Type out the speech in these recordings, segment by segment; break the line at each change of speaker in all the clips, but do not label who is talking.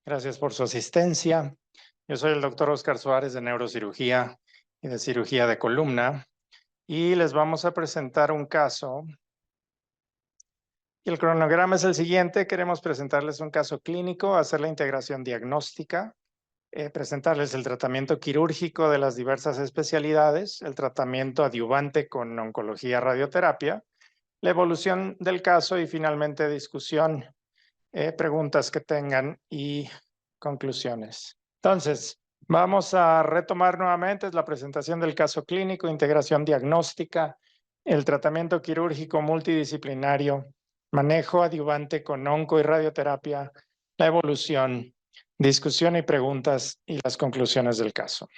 Gracias por su asistencia. Yo soy el doctor Oscar Suárez de Neurocirugía y de Cirugía de Columna y les vamos a presentar un caso. Y el cronograma es el siguiente. Queremos presentarles un caso clínico, hacer la integración diagnóstica, presentarles el tratamiento quirúrgico de las diversas especialidades, el tratamiento adyuvante con oncología radioterapia, la evolución del caso y finalmente discusión, preguntas que tengan y conclusiones. Entonces, vamos a retomar nuevamente la presentación del caso clínico, integración diagnóstica, el tratamiento quirúrgico multidisciplinario, manejo adyuvante con onco y radioterapia, la evolución, discusión y preguntas y las conclusiones del caso.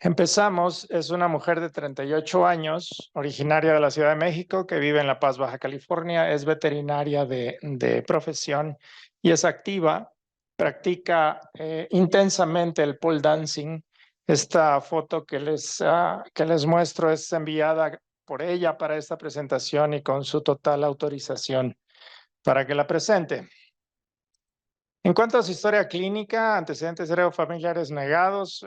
Empezamos, es una mujer de 38 años, originaria de la Ciudad de México, que vive en La Paz, Baja California, es veterinaria de profesión y es activa, practica intensamente el pole dancing. Esta foto que les muestro es enviada por ella para esta presentación y con su total autorización para que la presente. En cuanto a su historia clínica, antecedentes heredofamiliares negados,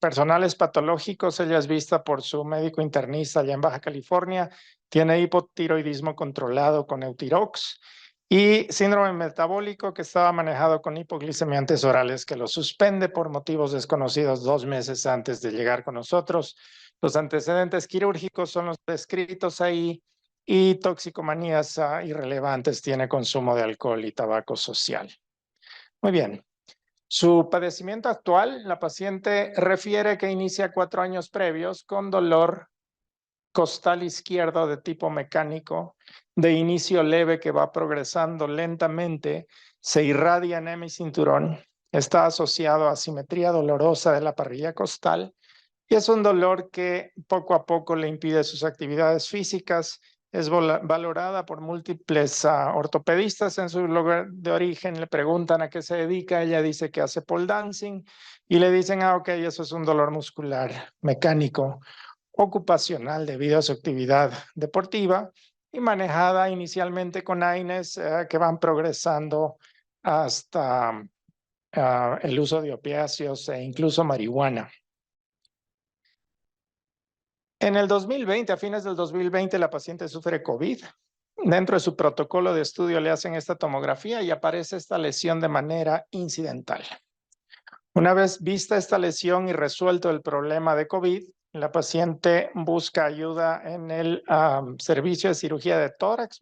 personales patológicos, ella es vista por su médico internista allá en Baja California, tiene hipotiroidismo controlado con Eutirox y síndrome metabólico que estaba manejado con hipoglicemiantes orales que lo suspende por motivos desconocidos 2 meses antes de llegar con nosotros. Los antecedentes quirúrgicos son los descritos ahí y toxicomanías irrelevantes, tiene consumo de alcohol y tabaco social. Muy bien. Su padecimiento actual, la paciente refiere que inicia 4 años previos con dolor costal izquierdo de tipo mecánico, de inicio leve que va progresando lentamente, se irradia en hemicinturón, está asociado a asimetría dolorosa de la parrilla costal y es un dolor que poco a poco le impide sus actividades físicas. Es valorada por múltiples ortopedistas en su lugar de origen. Le preguntan a qué se dedica. Ella dice que hace pole dancing y le dicen, ok, eso es un dolor muscular mecánico ocupacional debido a su actividad deportiva y manejada inicialmente con AINES que van progresando hasta el uso de opiáceos e incluso marihuana. En el 2020, a fines del 2020, la paciente sufre COVID. Dentro de su protocolo de estudio le hacen esta tomografía y aparece esta lesión de manera incidental. Una vez vista esta lesión y resuelto el problema de COVID, la paciente busca ayuda en el servicio de cirugía de tórax,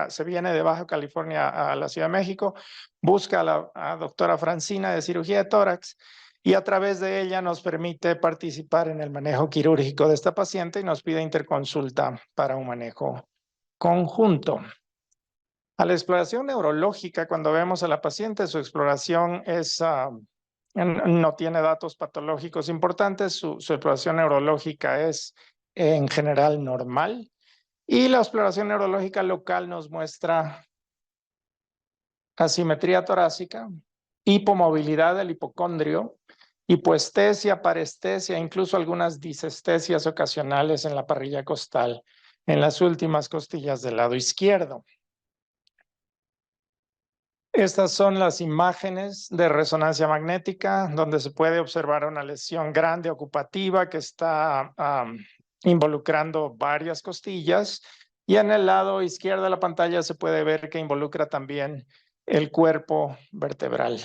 se viene de Baja California a la Ciudad de México, busca a la doctora Francina de cirugía de tórax y a través de ella nos permite participar en el manejo quirúrgico de esta paciente y nos pide interconsulta para un manejo conjunto. A la exploración neurológica, cuando vemos a la paciente, su exploración no tiene datos patológicos importantes, su exploración neurológica es en general normal y la exploración neurológica local nos muestra asimetría torácica, hipomovilidad del hipocondrio, hipoestesia, parestesia, incluso algunas disestesias ocasionales en la parrilla costal, en las últimas costillas del lado izquierdo. Estas son las imágenes de resonancia magnética donde se puede observar una lesión grande ocupativa que está involucrando varias costillas y en el lado izquierdo de la pantalla se puede ver que involucra también el cuerpo vertebral.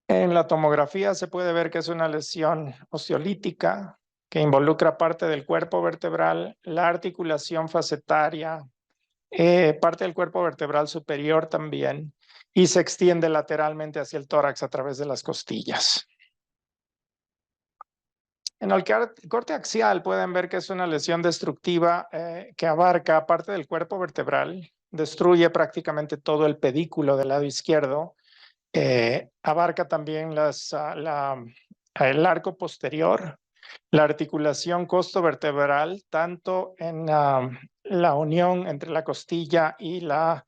En la tomografía se puede ver que es una lesión osteolítica que involucra parte del cuerpo vertebral, la articulación facetaria, parte del cuerpo vertebral superior también, y se extiende lateralmente hacia el tórax a través de las costillas. En el corte axial pueden ver que es una lesión destructiva que abarca parte del cuerpo vertebral, destruye prácticamente todo el pedículo del lado izquierdo, abarca también el arco posterior, la articulación costovertebral, tanto en la unión entre la costilla y la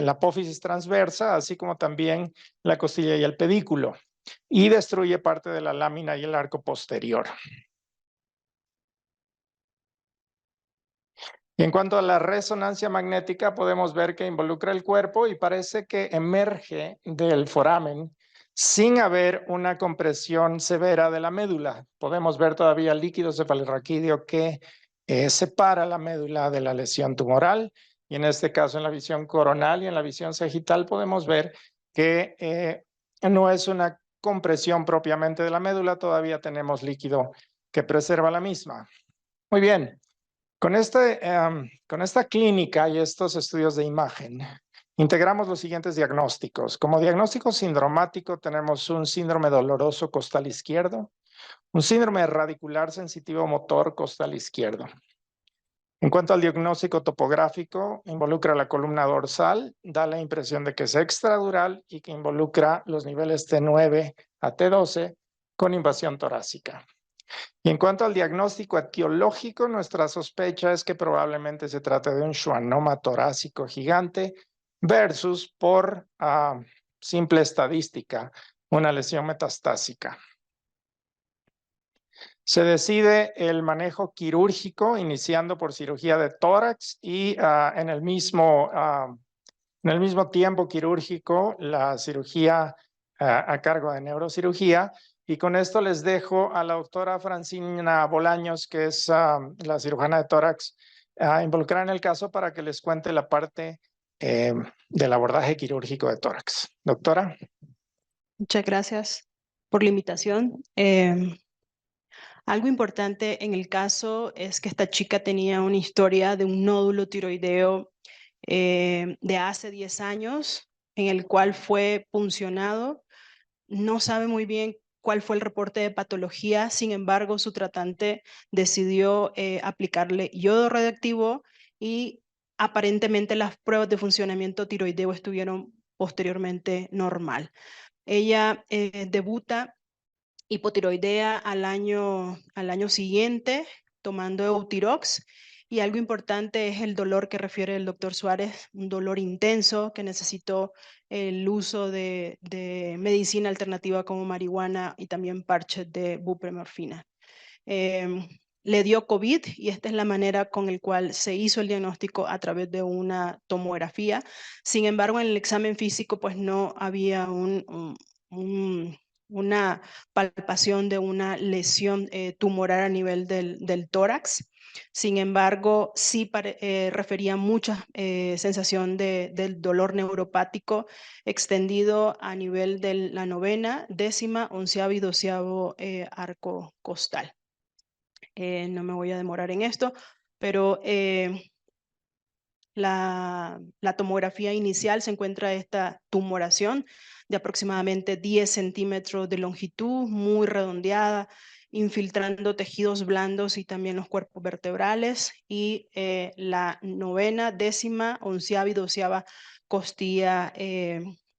apófisis transversa, así como también la costilla y el pedículo, y destruye parte de la lámina y el arco posterior. Y en cuanto a la resonancia magnética, podemos ver que involucra el cuerpo y parece que emerge del foramen sin haber una compresión severa de la médula. Podemos ver todavía líquido cefalorraquídeo que separa la médula de la lesión tumoral. Y en este caso, en la visión coronal y en la visión sagital, podemos ver que no es una compresión propiamente de la médula, todavía tenemos líquido que preserva la misma. Muy bien. Con esta clínica y estos estudios de imagen, integramos los siguientes diagnósticos. Como diagnóstico sindromático tenemos un síndrome doloroso costal izquierdo, un síndrome radicular sensitivo motor costal izquierdo. En cuanto al diagnóstico topográfico, involucra la columna dorsal, da la impresión de que es extradural y que involucra los niveles T9 a T12 con invasión torácica. Y en cuanto al diagnóstico etiológico, nuestra sospecha es que probablemente se trata de un schwannoma torácico gigante versus, por simple estadística, una lesión metastásica. Se decide el manejo quirúrgico, iniciando por cirugía de tórax y en el mismo tiempo quirúrgico, la cirugía a cargo de neurocirugía. Y con esto les dejo a la doctora Francina Bolaños, que es la cirujana de tórax, involucrada en el caso para que les cuente la parte del abordaje quirúrgico de tórax. Doctora.
Muchas gracias por la invitación. Algo importante en el caso es que esta chica tenía una historia de un nódulo tiroideo de hace 10 años, en el cual fue puncionado. No sabe muy bien cuál fue el reporte de patología, sin embargo, su tratante decidió aplicarle yodo radioactivo y aparentemente las pruebas de funcionamiento tiroideo estuvieron posteriormente normal. Ella debuta hipotiroidea al año siguiente, tomando Eutirox. Y algo importante es el dolor que refiere el doctor Suárez, un dolor intenso que necesitó el uso de medicina alternativa como marihuana y también parches de buprenorfina. Le dio COVID y esta es la manera con la cual se hizo el diagnóstico a través de una tomografía. Sin embargo, en el examen físico pues no había una palpación de una lesión tumoral a nivel del tórax. Sin embargo, sí refería mucha sensación del dolor neuropático extendido a nivel de la novena, décima, onceavo y doceavo arco costal. No me voy a demorar en esto, pero la tomografía inicial se encuentra esta tumoración de aproximadamente 10 centímetros de longitud, muy redondeada, infiltrando tejidos blandos y también los cuerpos vertebrales, y la novena, décima, onceava y doceava costilla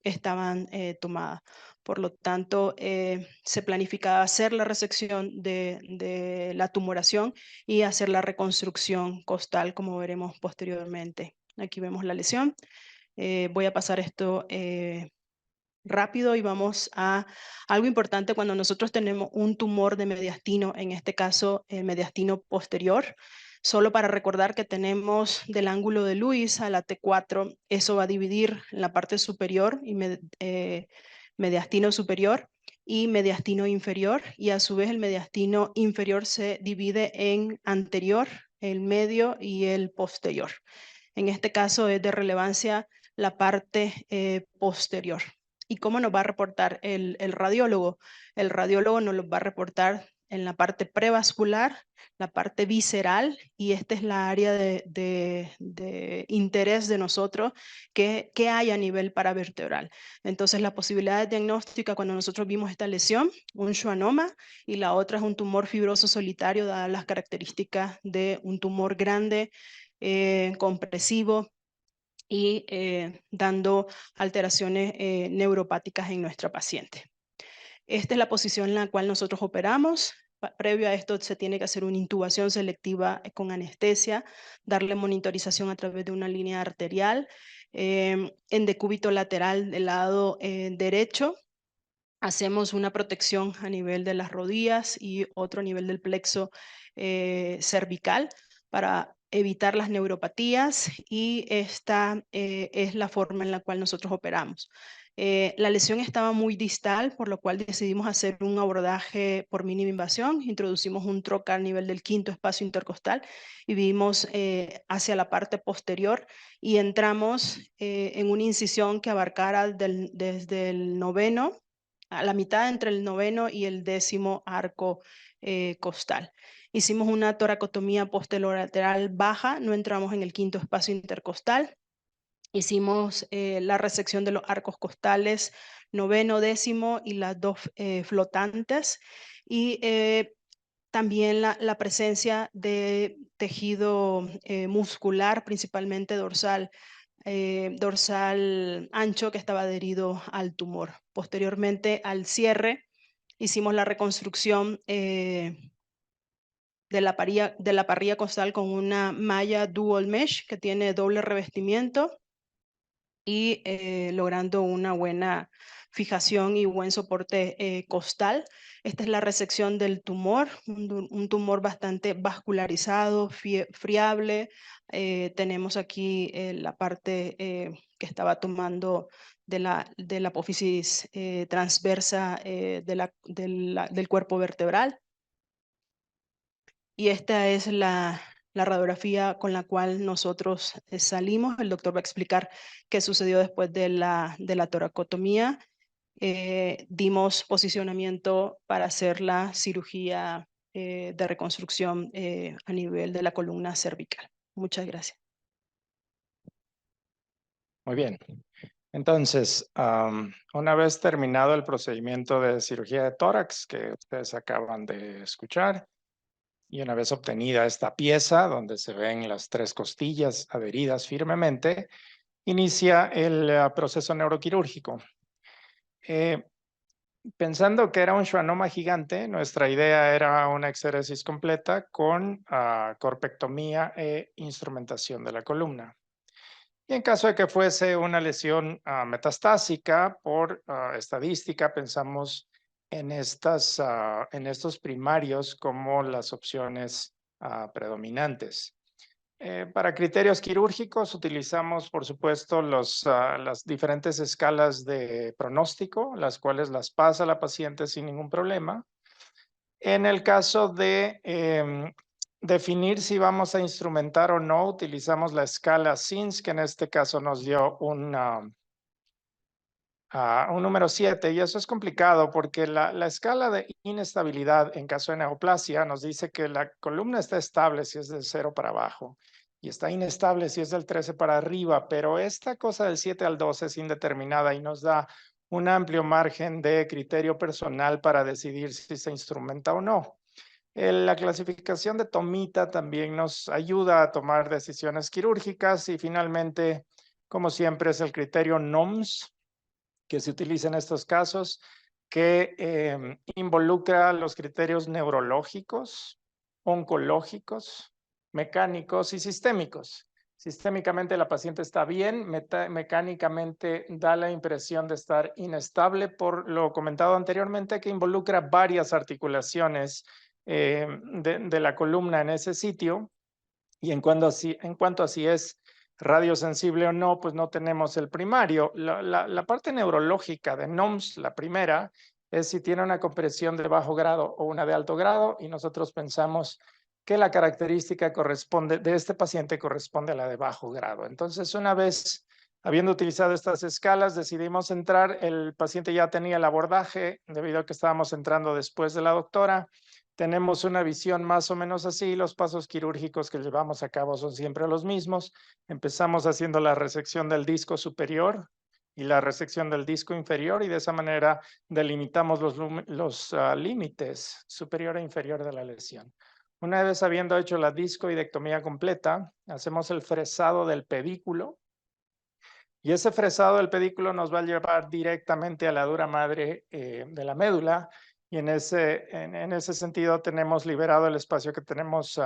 estaban tomadas. Por lo tanto, se planificaba hacer la resección de la tumoración y hacer la reconstrucción costal, como veremos posteriormente. Aquí vemos la lesión. Voy a pasar esto rápido y vamos a algo importante cuando nosotros tenemos un tumor de mediastino, en este caso el mediastino posterior. Solo para recordar que tenemos del ángulo de Lewis a la T4, eso va a dividir la parte superior y mediastino superior y mediastino inferior, y a su vez el mediastino inferior se divide en anterior, el medio y el posterior. En este caso es de relevancia la parte posterior. ¿Y cómo nos va a reportar el radiólogo? El radiólogo nos lo va a reportar en la parte prevascular, la parte visceral, y esta es la área de interés de nosotros, que hay a nivel paravertebral. Entonces, la posibilidad diagnóstica cuando nosotros vimos esta lesión, un schwannoma, y la otra es un tumor fibroso solitario, dadas las características de un tumor grande, compresivo, y dando alteraciones neuropáticas en nuestra paciente. Esta es la posición en la cual nosotros operamos. Previo a esto se tiene que hacer una intubación selectiva con anestesia, darle monitorización a través de una línea arterial, en decúbito lateral del lado derecho. Hacemos una protección a nivel de las rodillas y otro a nivel del plexo cervical para evitar las neuropatías y esta es la forma en la cual nosotros operamos. La lesión estaba muy distal, por lo cual decidimos hacer un abordaje por mínima invasión. Introducimos un trocar a nivel del quinto espacio intercostal y vimos hacia la parte posterior y entramos en una incisión que abarcara desde el noveno, a la mitad entre el noveno y el décimo arco costal. Hicimos una toracotomía posterolateral baja, no entramos en el quinto espacio intercostal. Hicimos la resección de los arcos costales noveno, décimo y las dos flotantes. Y también la presencia de tejido muscular, principalmente dorsal, dorsal ancho, que estaba adherido al tumor. Posteriormente al cierre, hicimos la reconstrucción de la parrilla costal con una malla dual mesh que tiene doble revestimiento y logrando una buena fijación y buen soporte costal. Esta es la resección del tumor, un tumor bastante vascularizado, friable. Tenemos aquí la parte que estaba tomando de la apófisis transversa del cuerpo vertebral. Y esta es la radiografía con la cual nosotros salimos. El doctor va a explicar qué sucedió después de la toracotomía. Dimos posicionamiento para hacer la cirugía de reconstrucción a nivel de la columna cervical. Muchas gracias.
Muy bien. Entonces, una vez terminado el procedimiento de cirugía de tórax que ustedes acaban de escuchar, y una vez obtenida esta pieza donde se ven las tres costillas adheridas firmemente, inicia el proceso neuroquirúrgico. Pensando que era un schwannoma gigante, nuestra idea era una exéresis completa con corpectomía e instrumentación de la columna. Y en caso de que fuese una lesión metastásica, por estadística, pensamos en estos primarios como las opciones predominantes. Para criterios quirúrgicos utilizamos, por supuesto, las diferentes escalas de pronóstico, las cuales las pasa la paciente sin ningún problema. En el caso de definir si vamos a instrumentar o no, utilizamos la escala SINS, que en este caso nos dio un número 7, y eso es complicado porque la escala de inestabilidad en caso de neoplasia nos dice que la columna está estable si es del 0 para abajo y está inestable si es del 13 para arriba, pero esta cosa del 7 al 12 es indeterminada y nos da un amplio margen de criterio personal para decidir si se instrumenta o no. La clasificación de Tomita también nos ayuda a tomar decisiones quirúrgicas y finalmente, como siempre, es el criterio NOMS que se utiliza en estos casos, que involucra los criterios neurológicos, oncológicos, mecánicos y sistémicos. Sistémicamente la paciente está bien, mecánicamente da la impresión de estar inestable por lo comentado anteriormente, que involucra varias articulaciones de la columna en ese sitio. Y en cuanto a si es radiosensible o no, pues no tenemos el primario. La parte neurológica de NOMS, la primera, es si tiene una compresión de bajo grado o una de alto grado, y nosotros pensamos que la característica de este paciente corresponde a la de bajo grado. Entonces, una vez habiendo utilizado estas escalas, decidimos entrar. El paciente ya tenía el abordaje debido a que estábamos entrando después de la doctora. Tenemos una visión más o menos así. Los pasos quirúrgicos que llevamos a cabo son siempre los mismos. Empezamos haciendo la resección del disco superior y la resección del disco inferior, y de esa manera delimitamos los límites superior e inferior de la lesión. Una vez habiendo hecho la discoidectomía completa, hacemos el fresado del pedículo, y ese fresado del pedículo nos va a llevar directamente a la dura madre de la médula. Y en ese sentido tenemos liberado el espacio que tenemos,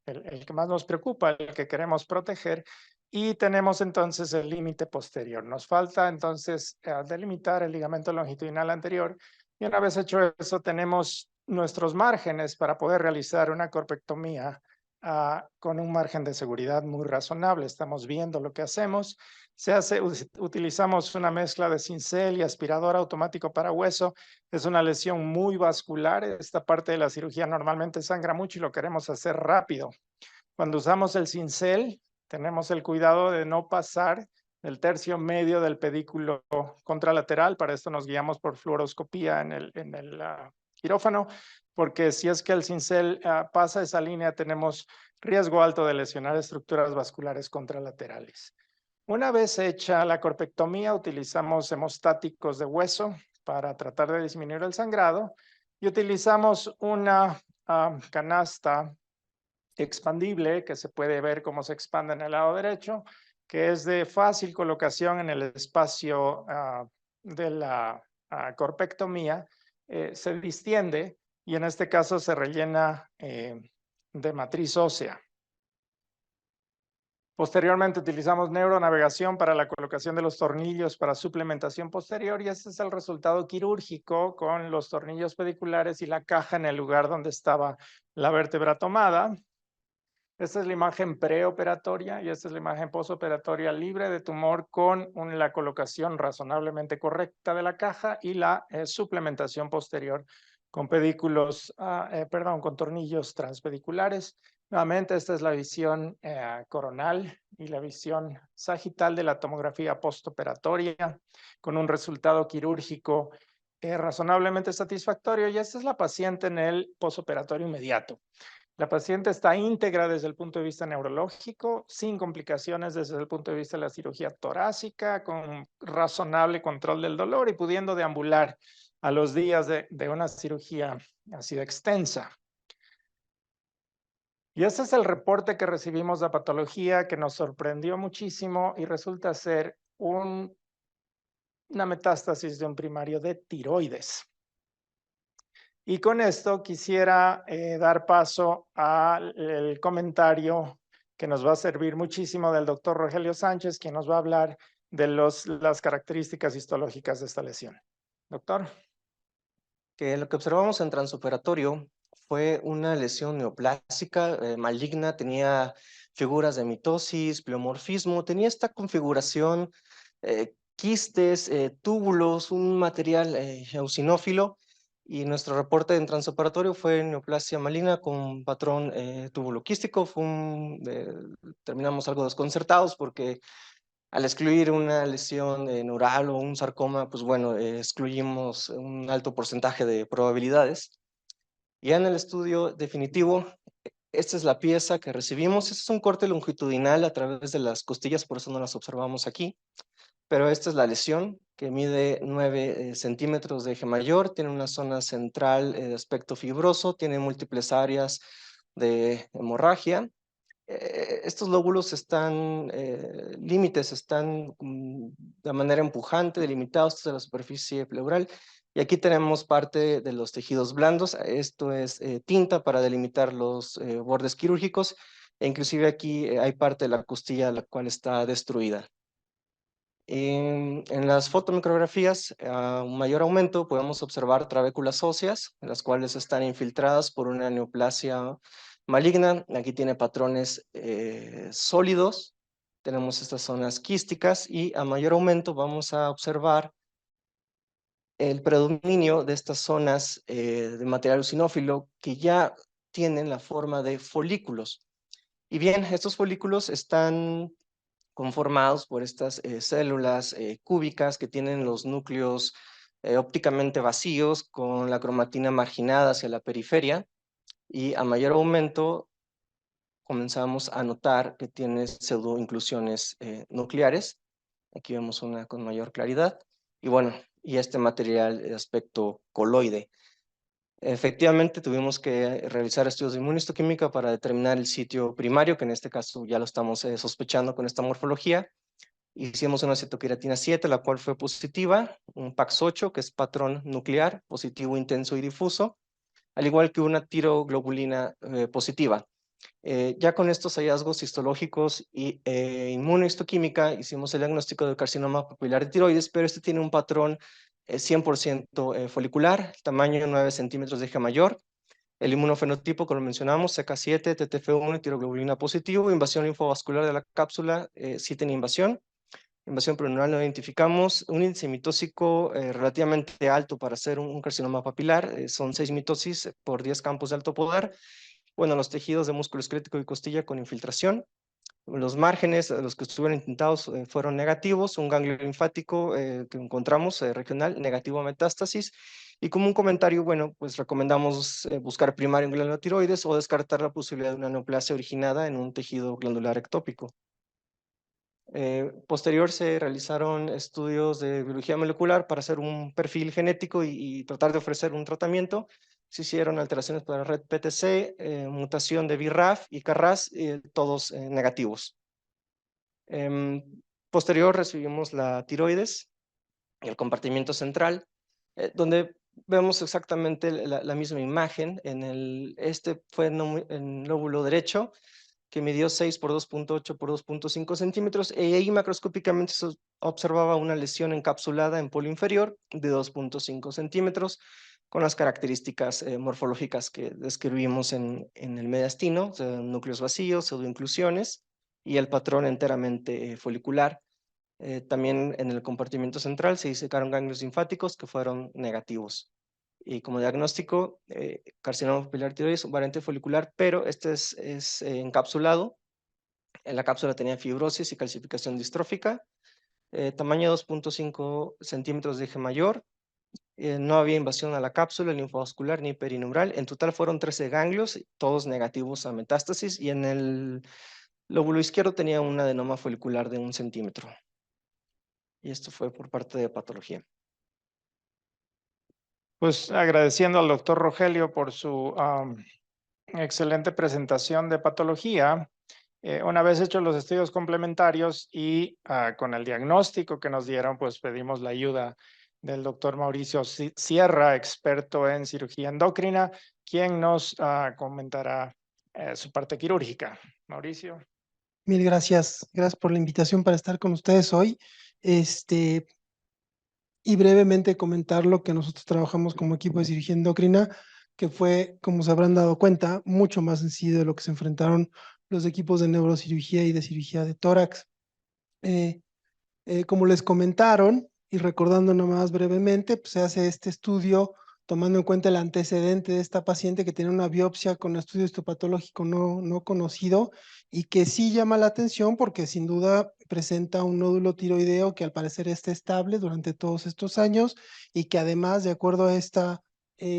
el que más nos preocupa, el que queremos proteger, y tenemos entonces el límite posterior. Nos falta entonces delimitar el ligamento longitudinal anterior, y una vez hecho eso tenemos nuestros márgenes para poder realizar una corpectomía con un margen de seguridad muy razonable. Estamos viendo lo que hacemos. Utilizamos una mezcla de cincel y aspirador automático para hueso. Es una lesión muy vascular. Esta parte de la cirugía normalmente sangra mucho y lo queremos hacer rápido. Cuando usamos el cincel, tenemos el cuidado de no pasar del tercio medio del pedículo contralateral. Para esto nos guiamos por fluoroscopía en el quirófano, porque si es que el cincel pasa esa línea, tenemos riesgo alto de lesionar estructuras vasculares contralaterales. Una vez hecha la corpectomía, utilizamos hemostáticos de hueso para tratar de disminuir el sangrado y utilizamos una canasta expandible que se puede ver cómo se expande en el lado derecho, que es de fácil colocación en el espacio de la corpectomía. Se distiende y en este caso se rellena de matriz ósea. Posteriormente utilizamos neuronavegación para la colocación de los tornillos para suplementación posterior y este es el resultado quirúrgico con los tornillos pediculares y la caja en el lugar donde estaba la vértebra tomada. Esta es la imagen preoperatoria y esta es la imagen postoperatoria libre de tumor con la colocación razonablemente correcta de la caja y la suplementación posterior con con tornillos transpediculares. Nuevamente, esta es la visión coronal y la visión sagital de la tomografía postoperatoria con un resultado quirúrgico razonablemente satisfactorio y esta es la paciente en el postoperatorio inmediato. La paciente está íntegra desde el punto de vista neurológico, sin complicaciones desde el punto de vista de la cirugía torácica, con razonable control del dolor y pudiendo deambular a los días de una cirugía así de extensa. Y este es el reporte que recibimos de patología que nos sorprendió muchísimo y resulta ser una metástasis de un primario de tiroides. Y con esto quisiera dar paso al comentario que nos va a servir muchísimo del doctor Rogelio Sánchez, quien nos va a hablar de las características histológicas de esta lesión. Doctor.
Que lo que observamos en transoperatorio fue una lesión neoplásica maligna, tenía figuras de mitosis, pleomorfismo, tenía esta configuración, quistes, túbulos, un material eosinófilo, y nuestro reporte en transoperatorio fue neoplasia maligna con patrón tubuloquístico. Terminamos algo desconcertados porque al excluir una lesión neural o un sarcoma, pues bueno, excluimos un alto porcentaje de probabilidades. Ya en el estudio definitivo, esta es la pieza que recibimos. Este es un corte longitudinal a través de las costillas, por eso no las observamos aquí. Pero esta es la lesión, que mide 9 centímetros de eje mayor, tiene una zona central de aspecto fibroso, tiene múltiples áreas de hemorragia. Estos lóbulos límites están de manera empujante, delimitados desde la superficie pleural. Y aquí tenemos parte de los tejidos blandos. Esto es tinta para delimitar los bordes quirúrgicos. E inclusive aquí hay parte de la costilla la cual está destruida. En las fotomicrografías, a un mayor aumento, podemos observar trabéculas óseas, las cuales están infiltradas por una neoplasia maligna. Aquí tiene patrones sólidos, tenemos estas zonas quísticas y a mayor aumento vamos a observar el predominio de estas zonas de material eosinófilo que ya tienen la forma de folículos. Y bien, estos folículos están conformados por estas células cúbicas que tienen los núcleos ópticamente vacíos con la cromatina marginada hacia la periferia, y a mayor aumento comenzamos a notar que tiene pseudoinclusiones nucleares. Aquí vemos una con mayor claridad y bueno, y este material de aspecto coloide. Efectivamente, tuvimos que realizar estudios de inmunohistoquímica para determinar el sitio primario, que en este caso ya lo estamos sospechando con esta morfología. Hicimos una citoqueratina 7, la cual fue positiva, un PAX8, que es patrón nuclear, positivo, intenso y difuso, al igual que una tiroglobulina positiva. Ya con estos hallazgos histológicos y inmunohistoquímica hicimos el diagnóstico del carcinoma papilar de tiroides, pero este tiene un patrón 100% folicular, tamaño 9 centímetros de eje mayor. El inmunofenotipo, como lo mencionamos, CK7, TTF1 y tiroglobulina positivo. Invasión linfovascular de la cápsula, sí tiene invasión. Invasión pleural no identificamos. Un índice mitóxico relativamente alto para hacer un carcinoma papilar. Son 6 mitosis por 10 campos de alto poder. Bueno, los tejidos de músculo esquelético y costilla con infiltración. Los márgenes, los que estuvieron intentados fueron negativos. Un ganglio linfático que encontramos regional, negativo a metástasis. Y como un comentario, bueno, pues recomendamos buscar primario en glándula tiroides o descartar la posibilidad de una neoplasia originada en un tejido glandular ectópico. Posterior se realizaron estudios de biología molecular para hacer un perfil genético y tratar de ofrecer un tratamiento. Se hicieron alteraciones para red PTC, mutación de BRAF y KRAS, todos negativos. Posterior recibimos la tiroides, el compartimiento central, donde vemos exactamente la misma imagen. Este fue en el lóbulo derecho, que midió 6 por 2.8 por 2.5 centímetros, y ahí macroscópicamente se observaba una lesión encapsulada en polo inferior de 2.5 centímetros, con las características morfológicas que describimos en el mediastino, o sea, núcleos vacíos, pseudoinclusiones, y el patrón enteramente folicular. También en el compartimento central se disecaron ganglios linfáticos que fueron negativos. Y como diagnóstico, carcinoma papilar tiroides, variante folicular, pero este es encapsulado. En la cápsula tenía fibrosis y calcificación distrófica, tamaño 2.5 centímetros de eje mayor, no había invasión a la cápsula linfovascular ni perineural. En total fueron 13 ganglios, todos negativos a metástasis, y en el lóbulo izquierdo tenía un adenoma folicular de 1 centímetro. Y esto fue por parte de patología.
Pues agradeciendo al doctor Rogelio por su excelente presentación de patología. Una vez hechos los estudios complementarios y con el diagnóstico que nos dieron, pues pedimos la ayuda del doctor Mauricio Sierra, experto en cirugía endocrina, quien nos comentará su parte quirúrgica. Mauricio.
Mil gracias. Gracias por la invitación para estar con ustedes hoy. Y brevemente comentar lo que nosotros trabajamos como equipo de cirugía endocrina, que fue, como se habrán dado cuenta, mucho más sencillo de lo que se enfrentaron los equipos de neurocirugía y de cirugía de tórax. Como les comentaron, y recordando nomás brevemente, pues se hace este estudio tomando en cuenta el antecedente de esta paciente que tiene una biopsia con estudio histopatológico no conocido y que sí llama la atención porque sin duda presenta un nódulo tiroideo que al parecer está estable durante todos estos años y que además, de acuerdo a esta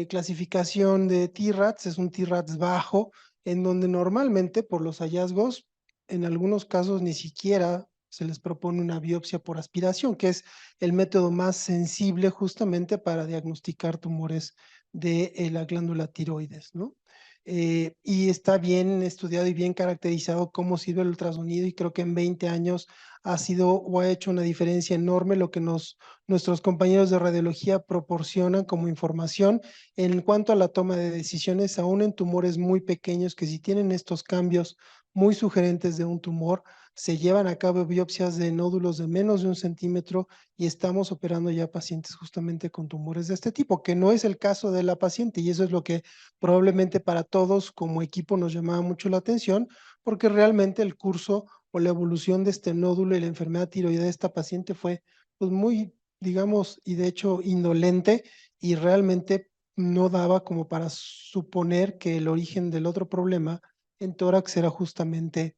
clasificación de TRATS, es un TRATS bajo, en donde normalmente por los hallazgos, en algunos casos ni siquiera se les propone una biopsia por aspiración, que es el método más sensible justamente para diagnosticar tumores de la glándula tiroides, ¿no? Y está bien estudiado y bien caracterizado cómo sirve el ultrasonido, y creo que en 20 años ha sido o ha hecho una diferencia enorme lo que nuestros compañeros de radiología proporcionan como información en cuanto a la toma de decisiones, aún en tumores muy pequeños que si tienen estos cambios muy sugerentes de un tumor, se llevan a cabo biopsias de nódulos de menos de 1 centímetro y estamos operando ya pacientes justamente con tumores de este tipo, que no es el caso de la paciente, y eso es lo que probablemente para todos como equipo nos llamaba mucho la atención, porque realmente el curso o la evolución de este nódulo y la enfermedad tiroidea de esta paciente fue pues muy, digamos, y de hecho indolente, y realmente no daba como para suponer que el origen del otro problema en tórax era justamente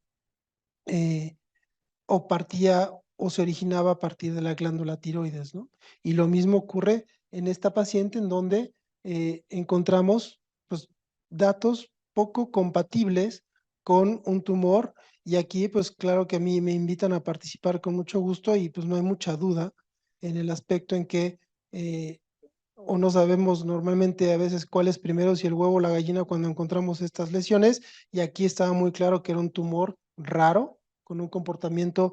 o partía o se originaba a partir de la glándula tiroides, ¿no? Y lo mismo ocurre en esta paciente en donde encontramos pues, datos poco compatibles con un tumor, y aquí pues claro que a mí me invitan a participar con mucho gusto y pues no hay mucha duda en el aspecto en que o no sabemos normalmente a veces cuál es primero, si el huevo o la gallina, cuando encontramos estas lesiones, y aquí estaba muy claro que era un tumor raro, con un comportamiento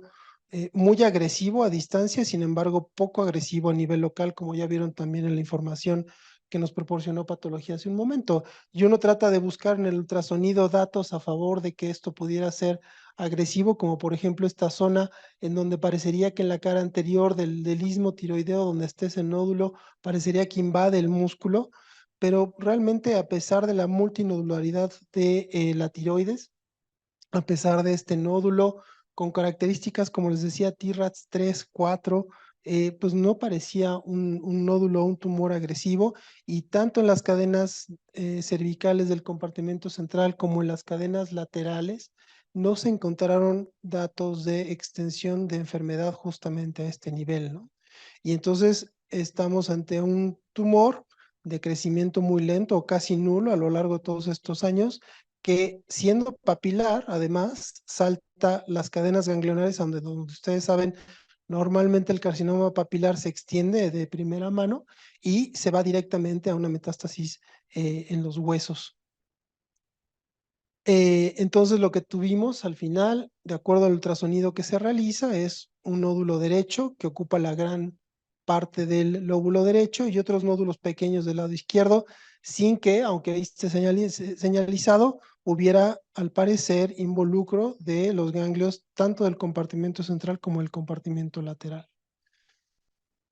muy agresivo a distancia, sin embargo poco agresivo a nivel local, como ya vieron también en la información que nos proporcionó Patología hace un momento. Y uno trata de buscar en el ultrasonido datos a favor de que esto pudiera ser agresivo, como por ejemplo esta zona en donde parecería que en la cara anterior del istmo tiroideo, donde esté ese nódulo, parecería que invade el músculo, pero realmente a pesar de la multinodularidad de la tiroides, a pesar de este nódulo con características, como les decía, TRATS 3, 4, pues no parecía un nódulo o un tumor agresivo, y tanto en las cadenas cervicales del compartimento central como en las cadenas laterales no se encontraron datos de extensión de enfermedad justamente a este nivel, ¿no? Y entonces estamos ante un tumor de crecimiento muy lento o casi nulo a lo largo de todos estos años, que siendo papilar, además, salta las cadenas ganglionares, donde ustedes saben, normalmente el carcinoma papilar se extiende de primera mano y se va directamente a una metástasis en los huesos. Entonces lo que tuvimos al final, de acuerdo al ultrasonido que se realiza, es un nódulo derecho que ocupa la gran parte del lóbulo derecho y otros nódulos pequeños del lado izquierdo, sin que, aunque ahí esté señalizado, hubiera al parecer involucro de los ganglios tanto del compartimento central como del compartimento lateral.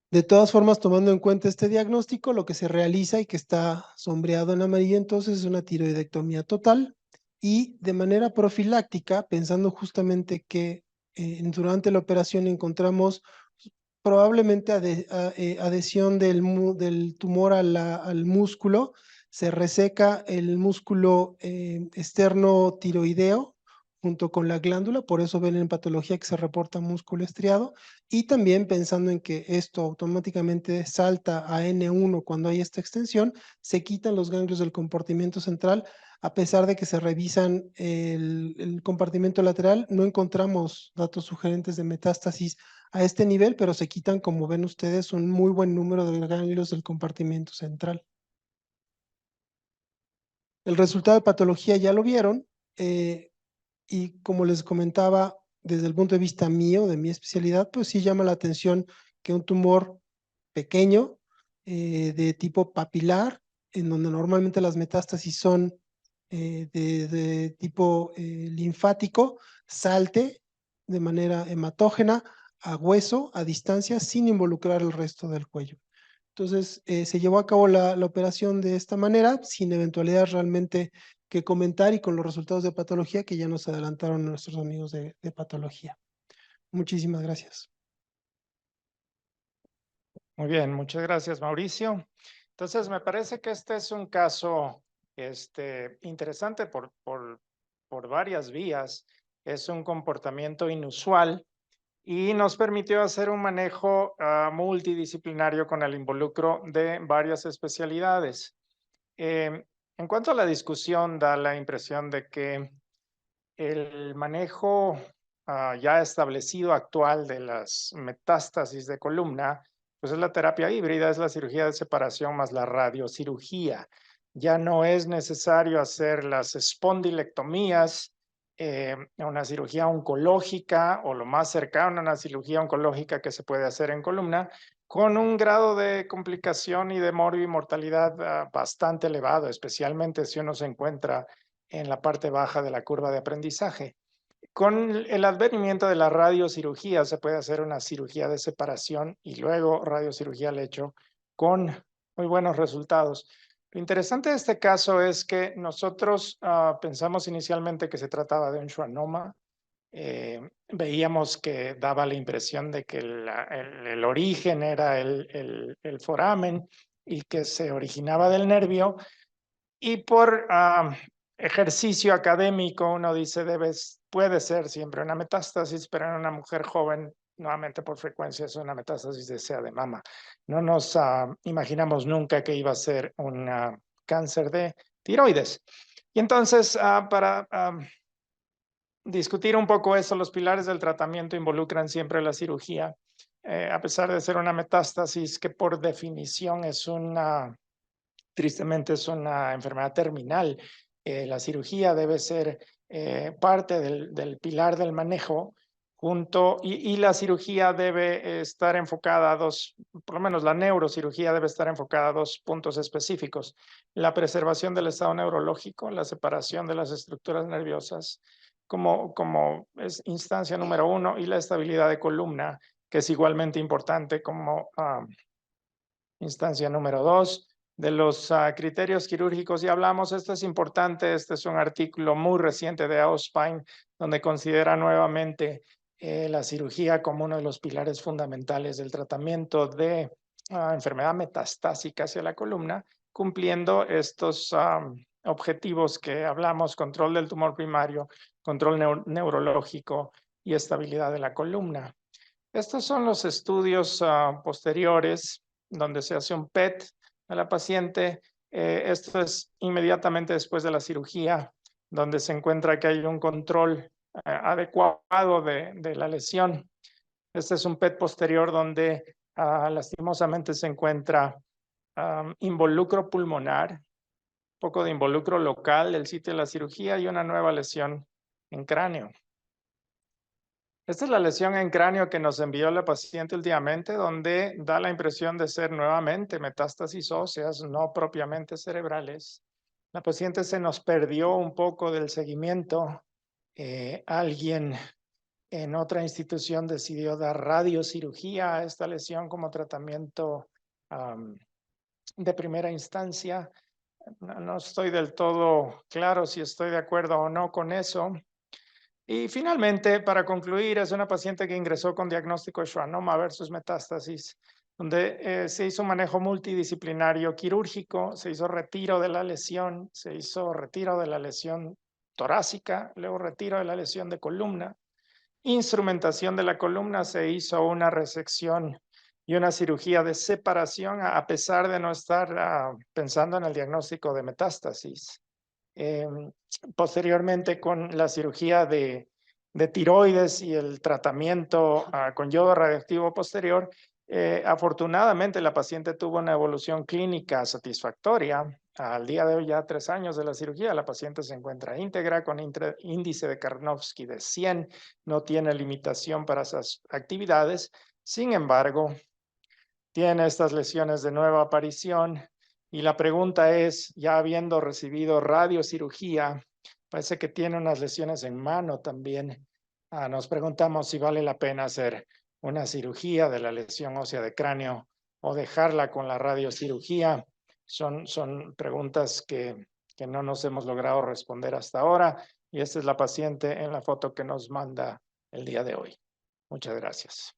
De todas formas, tomando en cuenta este diagnóstico, lo que se realiza y que está sombreado en amarillo entonces es una tiroidectomía total, y de manera profiláctica, pensando justamente que durante la operación encontramos probablemente adhesión del tumor al músculo, se reseca el músculo externo tiroideo junto con la glándula, por eso ven en patología que se reporta músculo estriado, y también pensando en que esto automáticamente salta a N1 cuando hay esta extensión, se quitan los ganglios del compartimento central. A pesar de que se revisan el compartimento lateral, no encontramos datos sugerentes de metástasis a este nivel, pero se quitan, como ven ustedes, un muy buen número de ganglios del compartimento central. El resultado de patología ya lo vieron, y como les comentaba, desde el punto de vista mío, de mi especialidad, pues sí llama la atención que un tumor pequeño de tipo papilar, en donde normalmente las metástasis son de tipo linfático, salte de manera hematógena a hueso, a distancia, sin involucrar el resto del cuello. Entonces, se llevó a cabo la operación de esta manera, sin eventualidades realmente que comentar y con los resultados de patología que ya nos adelantaron nuestros amigos de patología. Muchísimas gracias.
Muy bien, muchas gracias, Mauricio. Entonces, me parece que este es un caso interesante por varias vías. Es un comportamiento inusual y nos permitió hacer un manejo multidisciplinario con el involucro de varias especialidades. En cuanto a la discusión, da la impresión de que el manejo ya establecido actual de las metástasis de columna, pues es la terapia híbrida, es la cirugía de separación más la radiocirugía. Ya no es necesario hacer las espondilectomías, una cirugía oncológica o lo más cercano a una cirugía oncológica que se puede hacer en columna, con un grado de complicación y de mortalidad bastante elevado, especialmente si uno se encuentra en la parte baja de la curva de aprendizaje. Con el advenimiento de la radiocirugía se puede hacer una cirugía de separación y luego radiocirugía al lecho con muy buenos resultados. Lo interesante de este caso es que nosotros pensamos inicialmente que se trataba de un schwannoma. Veíamos que daba la impresión de que el origen era el foramen y que se originaba del nervio, y por ejercicio académico uno dice puede ser siempre una metástasis, pero en una mujer joven nuevamente por frecuencia es una metástasis de SEA de mama. No nos imaginamos nunca que iba a ser un cáncer de tiroides. Y entonces para discutir un poco eso, los pilares del tratamiento involucran siempre la cirugía, a pesar de ser una metástasis que por definición es tristemente es una enfermedad terminal. La cirugía debe ser parte del pilar del manejo y la cirugía debe estar enfocada a por lo menos la neurocirugía debe estar enfocada a dos puntos específicos: la preservación del estado neurológico, la separación de las estructuras nerviosas como es instancia número uno, y la estabilidad de columna, que es igualmente importante como instancia número dos. De los criterios quirúrgicos ya hablamos. Esto es importante. Este es un artículo muy reciente de Auspein, donde considera nuevamente la cirugía como uno de los pilares fundamentales del tratamiento de enfermedad metastásica hacia la columna, cumpliendo estos objetivos que hablamos: control del tumor primario, control neurológico y estabilidad de la columna. Estos son los estudios posteriores, donde se hace un PET a la paciente. Esto es inmediatamente después de la cirugía, donde se encuentra que hay un control adecuado de la lesión. Este es un PET posterior donde lastimosamente se encuentra involucro pulmonar, poco de involucro local del sitio de la cirugía y una nueva lesión en cráneo. Esta es la lesión en cráneo que nos envió la paciente últimamente, donde da la impresión de ser nuevamente metástasis óseas, no propiamente cerebrales. La paciente se nos perdió un poco del seguimiento. Alguien en otra institución decidió dar radiocirugía a esta lesión como tratamiento de primera instancia. No estoy del todo claro si estoy de acuerdo o no con eso. Y finalmente, para concluir, es una paciente que ingresó con diagnóstico de schwannoma versus metástasis, donde se hizo un manejo multidisciplinario quirúrgico, se hizo retiro de la lesión, se hizo retiro de la lesión torácica, luego retiro de la lesión de columna, instrumentación de la columna, se hizo una resección y una cirugía de separación, a pesar de no estar pensando en el diagnóstico de metástasis. Posteriormente, con la cirugía de tiroides y el tratamiento con yodo radioactivo posterior, afortunadamente la paciente tuvo una evolución clínica satisfactoria. Al día de hoy, ya 3 años de la cirugía, la paciente se encuentra íntegra con índice de Karnofsky de 100, no tiene limitación para esas actividades. Sin embargo, tiene estas lesiones de nueva aparición. Y la pregunta es, ya habiendo recibido radiocirugía, parece que tiene unas lesiones en mano también. Nos preguntamos si vale la pena hacer una cirugía de la lesión ósea de cráneo o dejarla con la radiocirugía. Son preguntas que no nos hemos logrado responder hasta ahora. Y esta es la paciente en la foto que nos manda el día de hoy. Muchas gracias.